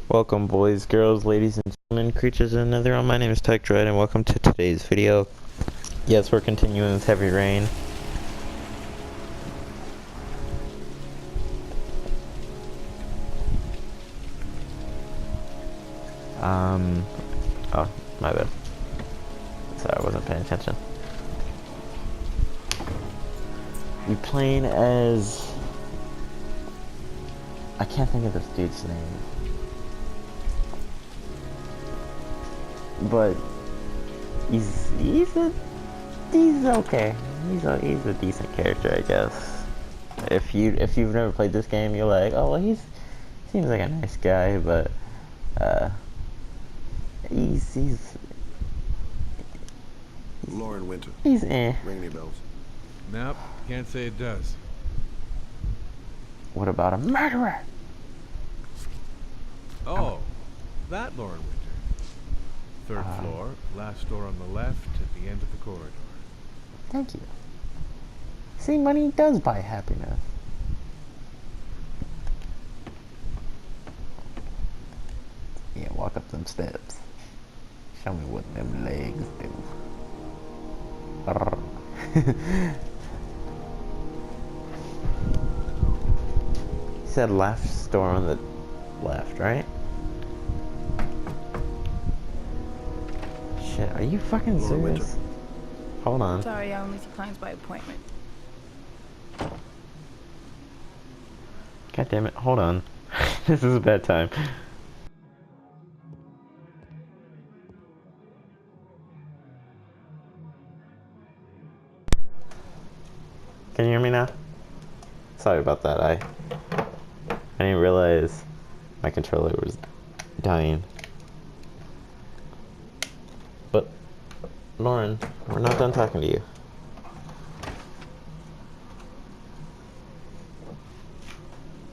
Welcome boys, girls, ladies and gentlemen, creatures in the nether. My name is TechDread and welcome to today's video. Yes, we're continuing with Heavy Rain. Oh, my bad. Sorry, I wasn't paying attention. We playing as... I can't think of this dude's name. But he's okay. He's a decent character, I guess. If you've never played this game, you're like, oh well, seems like a nice guy, but he's Lauren Winter. He's eh. Ring any bells? Nope, can't say it does. What about a murderer? Oh, that Lauren Winter. Third floor, last door on the left, at the end of the corridor. Thank you. See, money does buy happiness. Yeah, walk up them steps. Show me what them legs do. You said left store on the left, right? Shit, are you fucking serious? Hold on. Sorry, I only see clients by appointment. God damn it, hold on. This is a bad time. Can you hear me now? Sorry about that, I didn't realize my controller was dying. But, Lauren, we're not done talking to you.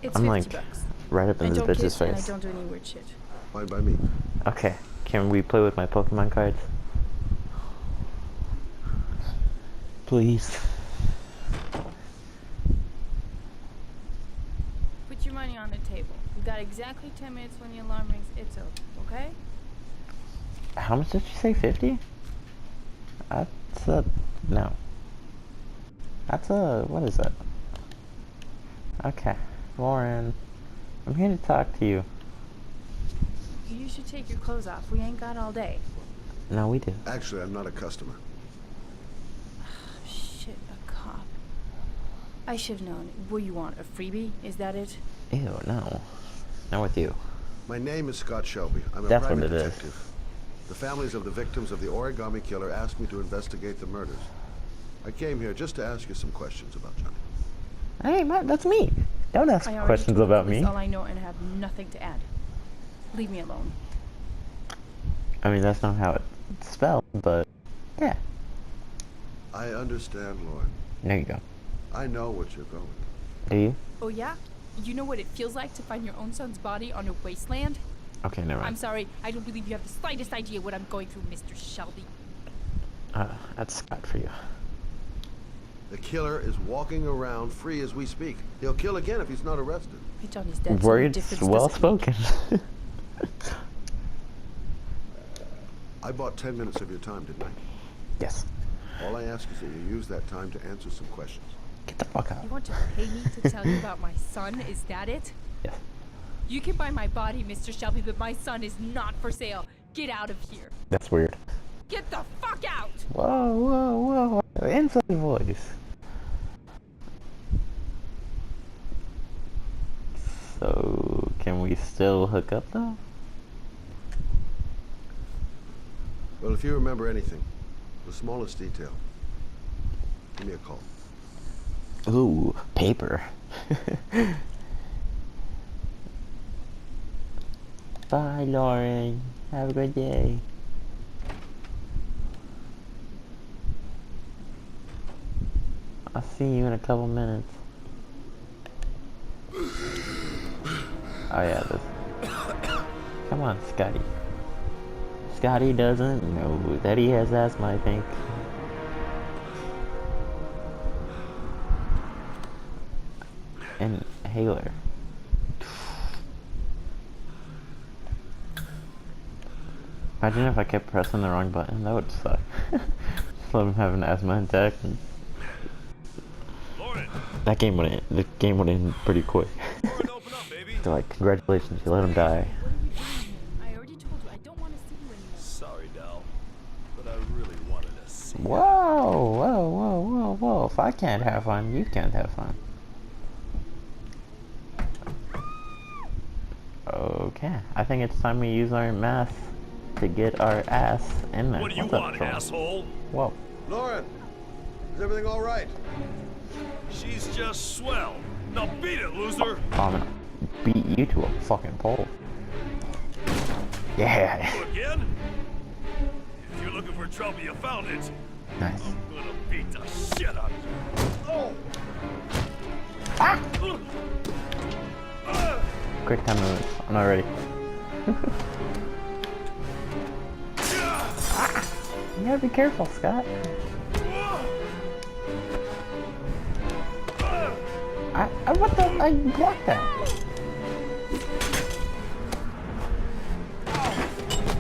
It's I'm 50 like bucks. right up in I this don't bitch's kiss and I face. don't do any weird shit. Fine by me. Okay, can we play with my Pokemon cards? Please. Put your money on the table. You've got exactly 10 minutes when the alarm rings. It's over, okay? How much did you say? 50? That's a... no. That's a... what is that? Okay. Lauren, I'm here to talk to you. You should take your clothes off. We ain't got all day. No, we do. Actually, I'm not a customer. Shit, a cop. I should have known. What do you want, a freebie? Is that it? Ew, no. Not with you. My name is Scott Shelby. I'm a That's private what it is. detective. The families of the victims of the Origami Killer asked me to investigate the murders. I came here just to ask you some questions about Johnny. Hey, Matt, that's me. Don't ask I already questions told about police me. all I know and have nothing to add. Leave me alone. I mean, that's not how it's spelled, but yeah. I understand, Lauren. There you go. I know what you're going Do you? Oh yeah? You know what it feels like to find your own son's body on a wasteland? Okay, never I'm mind. sorry, I don't believe you have the slightest idea what I'm going through, Mr. Shelby. That's Scott for you. The killer is walking around free as we speak. He'll kill again if he's not arrested. Hey, Johnny's dead. So what Words difference well does it make? spoken. I bought 10 minutes of your time, didn't I? Yes. All I ask is that you use that time to answer some questions. Get the fuck out. You want to pay me to tell you about my son? Is that it? Yes. You can buy my body, Mr. Shelby, but my son is not for sale. Get out of here. That's weird. Get the fuck out! Whoa, whoa, whoa. Inside voice. So, can we still hook up though? Well, if you remember anything, the smallest detail, give me a call. Ooh, paper. Bye, Lauren. Have a good day. I'll see you in a couple minutes. Oh yeah, this. Come on, Scotty. Scotty doesn't know that he has asthma, I think. Inhaler. Imagine if I kept pressing the wrong button. That would suck. Just let him have an asthma attack. And Lauren, the game would end pretty quick. Lauren, open up, baby. They're like, congratulations, you let him die. I already told you I don't want to see you anymore. Sorry, Dal, but I really wanted to see. Whoa. If I can't have fun, you can't have fun. Okay, I think it's time we use our math to get our ass in there. What do you What's up, want, Troll? asshole? Whoa. Lauren, is everything all right? She's just swell. Now beat it, loser. I'm gonna beat you to a fucking pole. Yeah. Again? If you're looking for trouble, you found it. Nice. I'm gonna beat the shit out of you. Oh! Quick time moves. I'm not ready. You gotta be careful, Scott. What the? I blocked that.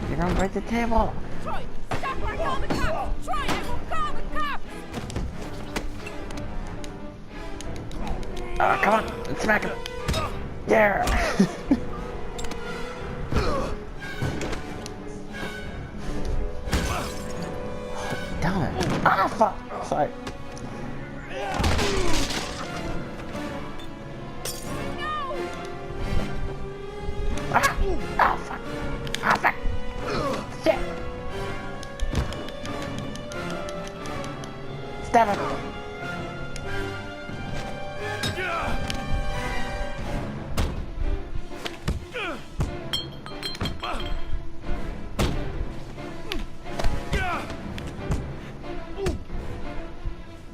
You're gonna break the table. Troy, stop or I'll call the cops! Troy, I will call the cops! Come on, smack him. Yeah. Damn it. Ah, fuck. Sorry. Ah, fuck. Ah, fuck. Shit. Stab him.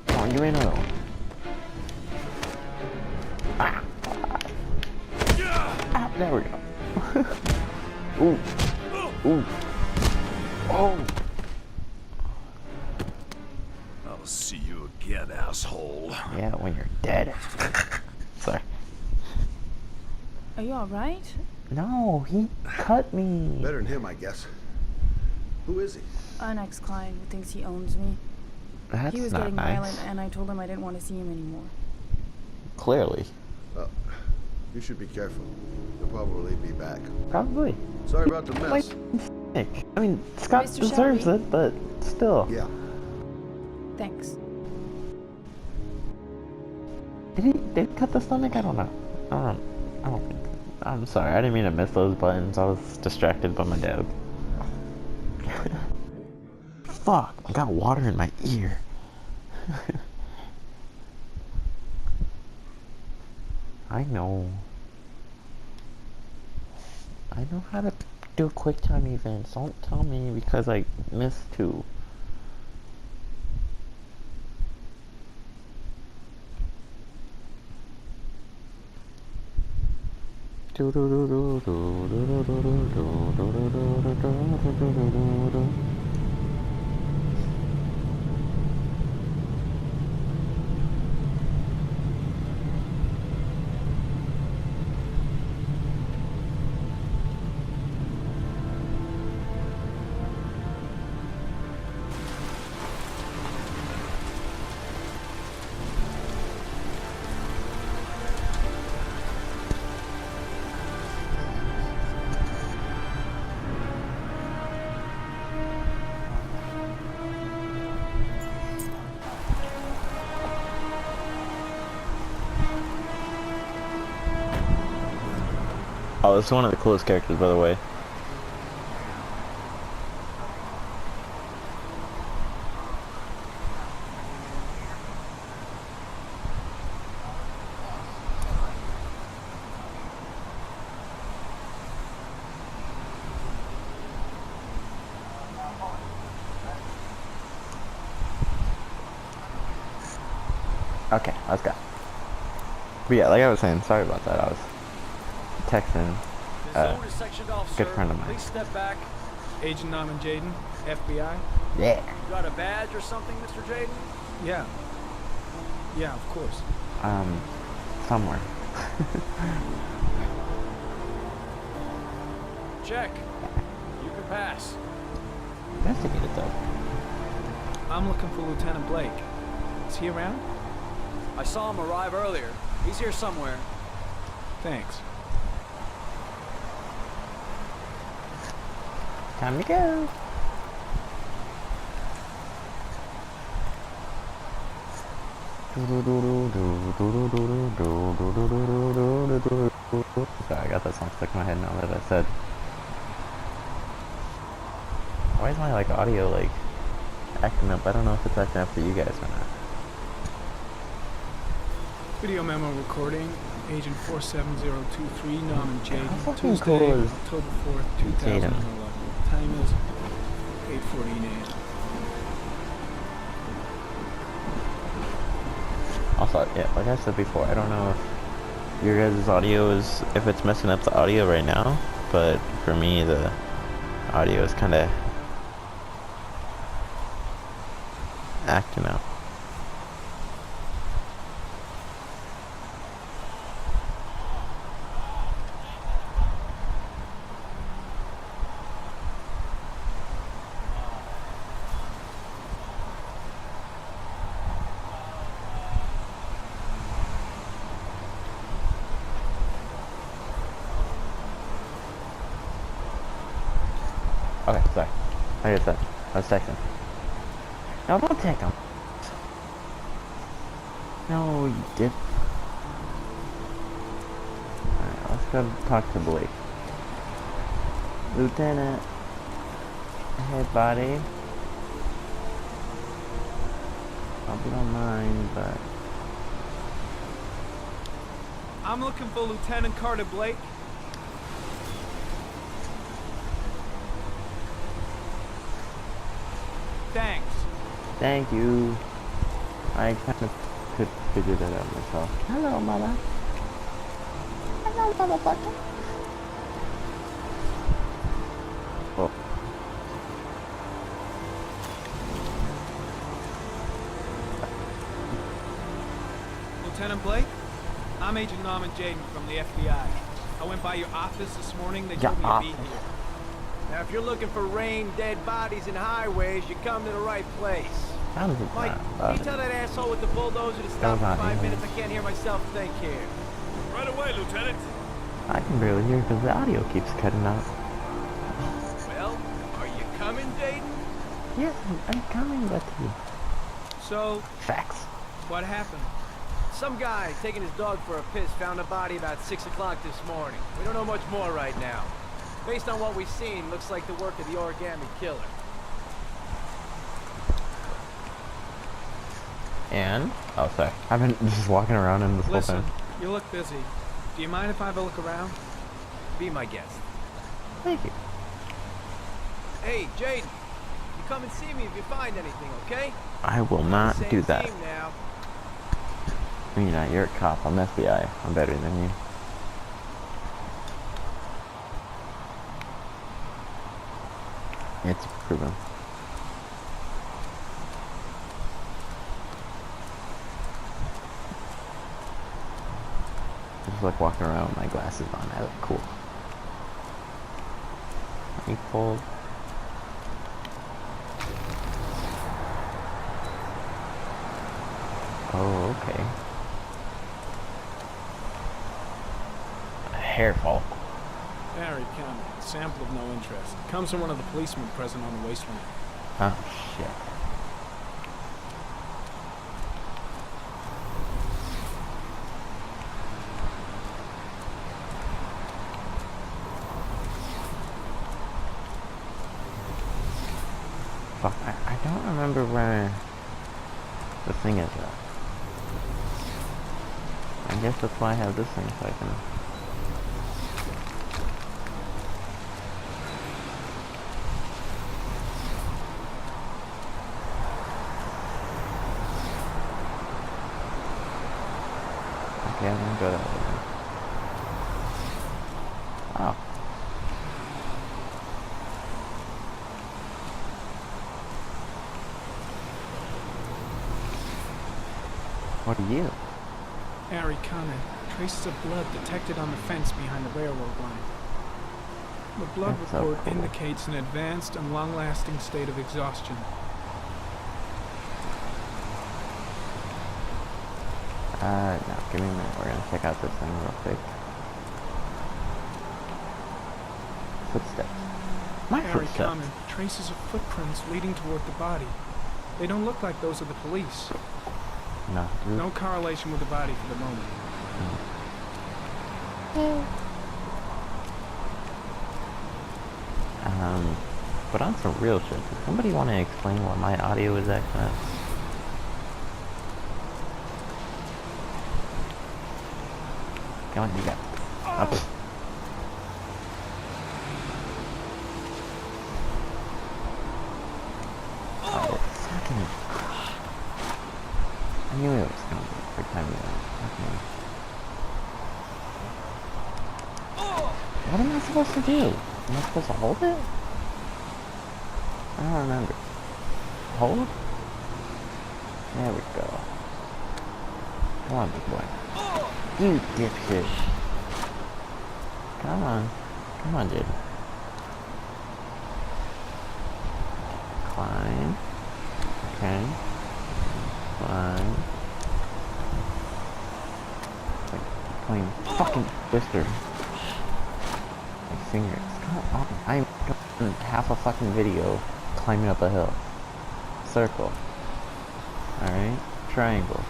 Come on, give me another one. Ah. Ah, there we go. Ooh. Ooh. Oh. I'll see you again, asshole. Yeah, when you're dead. Sorry. Are you alright? No, he cut me. Better than him, I guess. Who is he? An ex-client who thinks he owns me. That's He was not getting nice. violent, and I told him I didn't want to see him anymore. Clearly. You should be careful. He'll probably be back. Probably. Sorry about the Like, mess. Nick. I mean, Scott Mr. deserves Shelby? it, but still. Yeah. Thanks. Did he cut the stomach? I don't know. I don't think. I'm sorry, I didn't mean to miss those buttons. I was distracted by my dad. Fuck, I got water in my ear. I know how to do quick time events. Don't tell me because I missed two. Oh, this is one of the coolest characters, by the way. Okay, let's go. But yeah, like I was saying, sorry about that. I was texting good friend of mine. Please step back. Agent Norman Jaden, FBI. Yeah. You got a badge or something, Mr. Jaden? Yeah. Yeah, of course. Somewhere. Check. You can pass. Investigated though. I'm looking for Lieutenant Blake. Is he around? I saw him arrive earlier. He's here somewhere. Thanks. Time to go. Sorry, I got that song stuck in my head now that I said. Why is my like audio like acting up? I don't know if it's acting up for you guys or not. Video memo recording. Agent 47023, Norman Jaden. How fucking Tuesday, cool is October 4th, 2011. Time is 8:14 a.m. Also, yeah, like I said before, I don't know if your guys' audio is, if it's messing up the audio right now, but for me, the audio is kind of acting out. Okay, sorry. I get that. I was texting. No, don't take him. No, you did. Alright, let's go talk to Blake. Lieutenant. Hey, buddy. Hope you don't mind, but... I'm looking for Lieutenant Carter Blake. Thanks. Thank you. I kind of could figure that out myself. Hello, mother. Hello, motherfucker. Oh. Lieutenant Blake? I'm Agent Norman Jaden from the FBI. I went by your office this morning. They told me to be here. Now, if you're looking for rain, dead bodies, and highways, you come to the right place. Sounds Mike, can you tell that asshole with the bulldozer to stop for 5 minutes? I can't hear myself think here. Right away, Lieutenant. I can barely hear because the audio keeps cutting out. Well, are you coming, Jaden? Yeah, I'm coming, but So, facts. what happened? Some guy taking his dog for a piss found a body about 6 o'clock this morning. We don't know much more right now. Based on what we've seen, looks like the work of the origami killer. And? Oh, sorry. I've been just walking around in this whole Listen, thing. you look busy. Do you mind if I have a look around? Be my guest. Thank you. Hey, Jaden. You come and see me if you find anything, okay? I will not Same do that. team now. I mean, you're a cop. I'm FBI. I'm better than you. It's proven. Just like walking around with my glasses on. I look cool. Let me fold. Oh, okay. A hair follicle. Barry County. Sample of no interest. Comes from one of the policemen present on the wasteland. Oh, shit. Fuck, I don't remember where the thing is at. I guess that's why I have this thing, so I can... Okay, I'm gonna go that way then. Oh. What are you? Harry Conner. Traces of blood detected on the fence behind the railroad line. The blood That's so report cool. indicates an advanced and long-lasting state of exhaustion. No, give me a minute. We're gonna check out this thing real quick. Footsteps. My Very footsteps. common. Traces of footprints leading toward the body. They don't look like those of the police. No, dude. No correlation with the body for the moment. But on some real shit, does somebody want to explain why my audio is acting up? Come on, you got up. Oh, fucking. I knew it was going to be every time you okay. What am I supposed to do? Am I supposed to hold it? I don't remember. Hold? There we go. Come on, big boy. You dipshit. Come on. Come on, dude. Climb. Okay. Climb. Like playing fucking Twister. My fingers. Come on. I'm doing half a fucking video climbing up a hill. Circle. Alright. Triangle.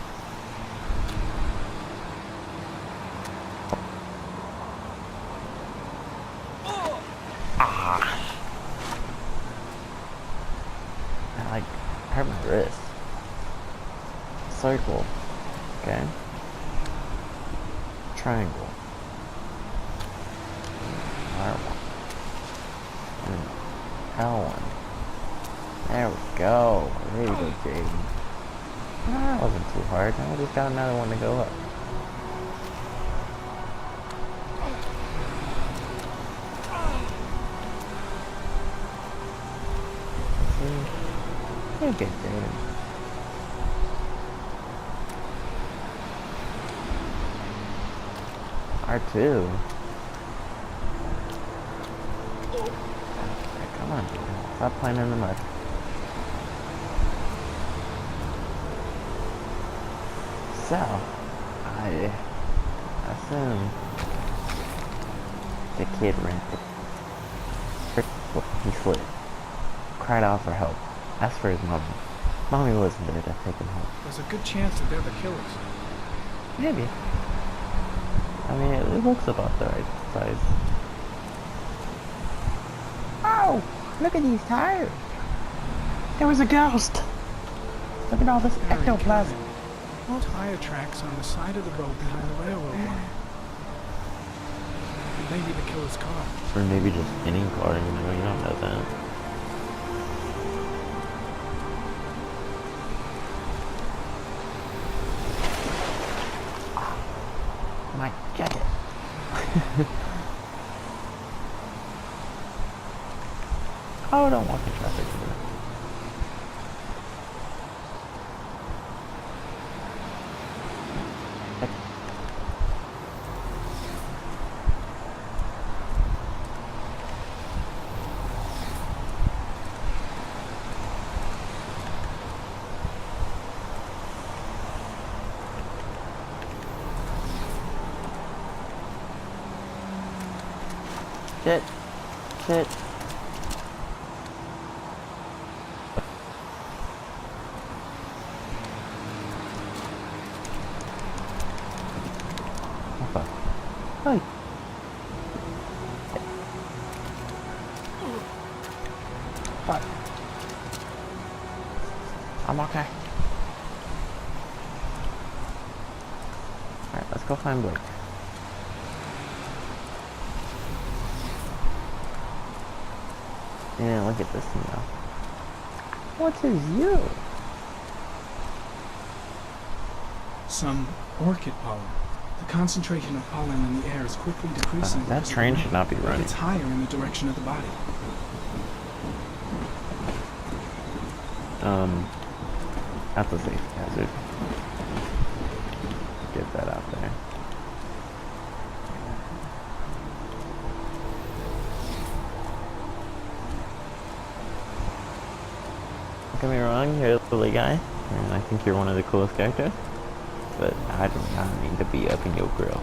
I hurt my wrist. Circle. Okay. Triangle. R1. And L1. There we go. There you go, Jaden. That wasn't too hard. Now we just got another one to go up. You're good, Jaden. R2. Okay, come on, dude. Stop playing in the mud. So, I assume the kid ran. He slid. Cried out for help. Asked for his mom. Mommy wasn't there to take him home. There's a good chance that they're the killers. Maybe. I mean, it looks about the right size. Oh! Look at these tires! There was a ghost! Look at all this Very ectoplasm. common. Tire tracks on the side of the road behind the railroad line. Maybe the killer's car. Or maybe just any car, you know, you don't know that. My jacket. Oh, don't walk in traffic. Shit. Shit. Oh fuck. Hey. Fuck. I'm okay. Alright, let's go find Blake. Yeah, look at this thing now. What is you? Some orchid pollen. The concentration of pollen in the air is quickly decreasing. That train should not be running. It's higher in the direction of the body. That's a safety hazard. Get that out there. Don't get me wrong, you're a lovely guy, and I think you're one of the coolest characters, but I do not mean to be up in your grill.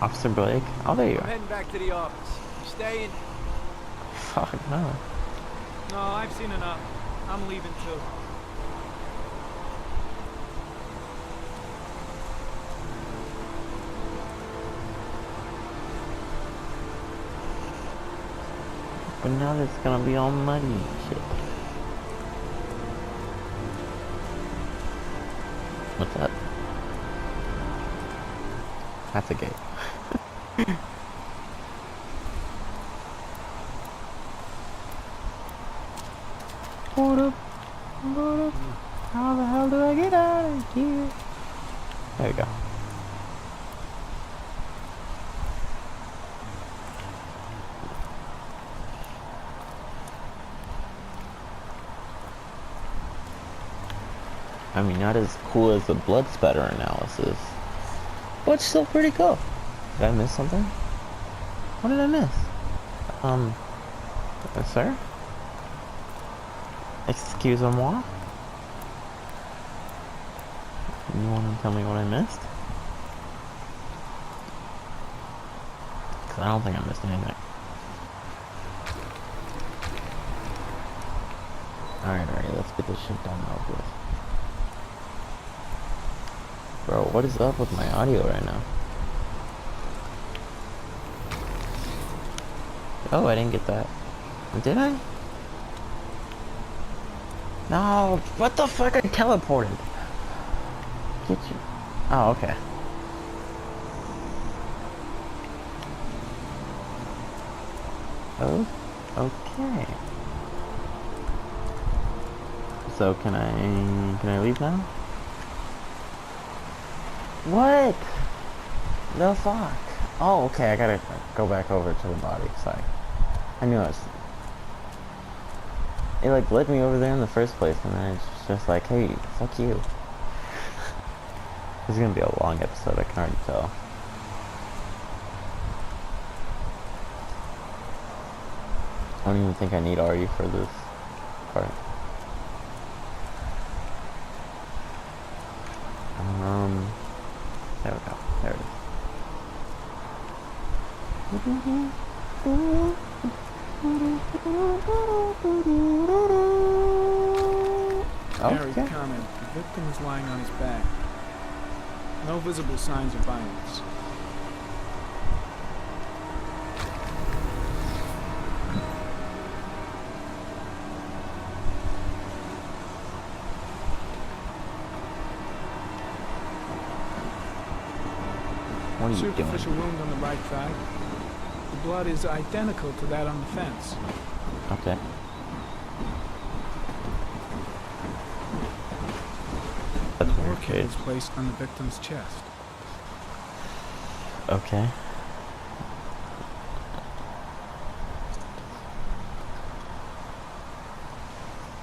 Officer Blake? Oh, there you I'm are. heading back to the office. You staying? Fuck, no. No, I've seen enough. I'm leaving too. But now it's gonna be all muddy and shit. What's that? That's a gate. Hold up. How the hell do I get out of here? There we go. I mean, not as cool as the blood spatter analysis, but still pretty cool. Did I miss something? What did I miss? Sir? Excusez-moi? You want to tell me what I missed? Because I don't think I missed anything. Alright, let's get this shit done and over with. Bro, what is up with my audio right now? Oh, I didn't get that. Did I? No, what the fuck? I teleported. Get you. Oh, okay. Oh, okay. So can I leave now? What? The fuck? Oh, okay, I gotta go back over to the body. Sorry. I knew it like led me over there in the first place, and then it's just like, hey, fuck you. This is gonna be a long episode, I can already tell. I don't even think I need Ari for this part. There we go. There it is. Harry, Okay. comment. The victim is lying on his back. No visible signs of violence. What are you doing? Superficial wound on the right thigh. The blood is identical to that on the fence. Okay. That's An weird. orchid is placed on the victim's chest. Okay.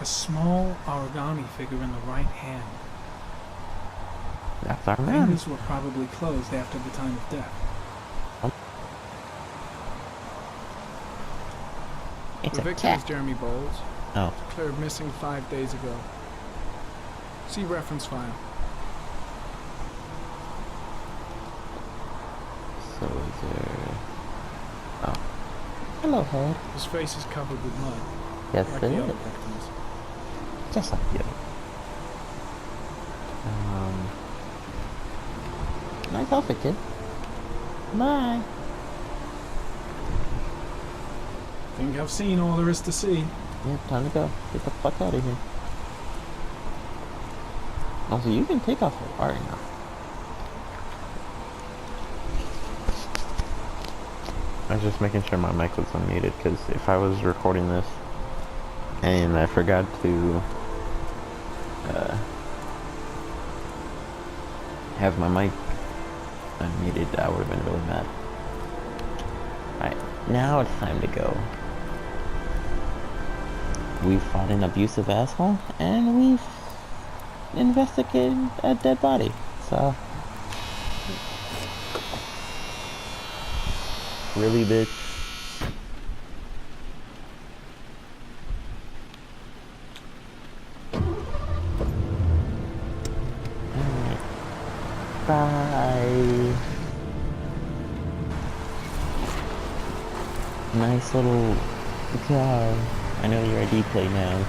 A small origami figure in the right hand. That's our man. Veins were probably closed after the time of death. It's The a victim is cat. Jeremy Bowles, Oh. declared missing 5 days ago. See reference file. So is there... Oh. Hello, head. His face is covered with mud, Yes, like it the is. other victims. Just like you. Nice outfit, kid. Bye. Think I've seen all there is to see. Yeah, time to go. Get the fuck out of here. Also, you can take off your art now. I was just making sure my mic was unmuted, because if I was recording this and I forgot to have my mic unmuted, I would have been really mad. Alright, now it's time to go. We fought an abusive asshole, and we've investigated a dead body, so... Really, bitch? Bye. Nice little car. I know you're a D-play now.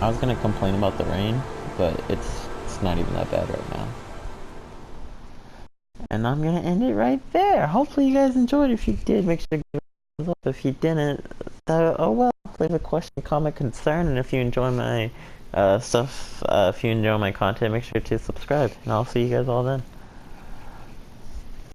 I was gonna complain about the rain, but it's not even that bad right now. And I'm gonna end it right there. Hopefully you guys enjoyed. If you did, make sure to give it a thumbs up. If you didn't, oh well. Leave a question, comment, concern, and if you enjoy my stuff, if you enjoy my content, make sure to subscribe. And I'll see you guys all then.